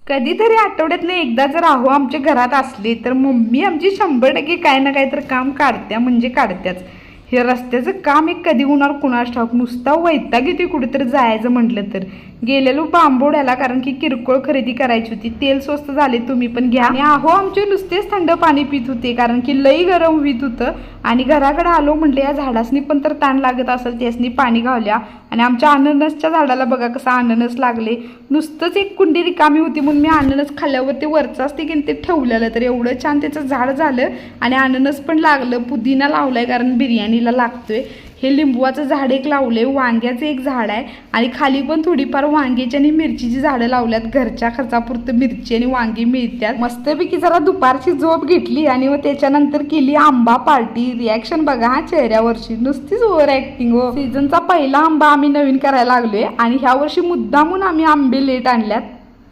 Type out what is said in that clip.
कधीतरी आठवड्यातनं एकदा जर आहो आमच्या घरात असली तर मम्मी आमची 100% काय ना काय तर काम काढत्या म्हणजे काढत्याच. हे रस्त्याचं काम एक कधी होणार कुणास ठाऊक. नुसता वैताग येते कुठेतरी जायचं म्हटलं तर. गेलेलो बांबोड्याला कारण की किरकोळ खरेदी करायची होती. तेल स्वस्त झाले तुम्ही पण घ्या. आणि आहो आमचे नुसतेच थंड पाणी पित होते कारण की लई गरम होत होतं. आणि घराकडे आलो म्हटलं या झाडासनी पण तर ताण लागत असेल त्यासनी पाणी घावल्या. आणि आमच्या अननसच्या झाडाला बघा कसं अननस लागले. नुसतंच एक कुंडी रिकामी होती म्हणून मी अननस खाल्ल्यावर ते वरचं असते की ते ठेवलेलं तर एवढं छान त्याचं झाड झालं. आणि अननस पण लागलं. पुदिना लावलाय कारण बिर्याणीला लागतोय. हे लिंबूचं झाड एक लावले, वांग्याचं एक झाड आहे आणि खाली पण थोडीफार वांग्याची आणि मिरचीची झाडं लावल्यात. घरच्या खर्चापुरतं मिरची आणि वांगी मिळतात. मस्तपैकी जरा दुपारची झोप घेतली आणि मग त्याच्यानंतर केली आंबा पार्टी. रिॲक्शन बघा हा चेहऱ्यावरची नुसतीच ओव्हर ऍक्टिंग हो. सीझनचा पहिला आंबा आम्ही नवीन करायला लागलोय आणि ह्या वर्षी मुद्दामून आम्ही आंबे लेट आणल्यात.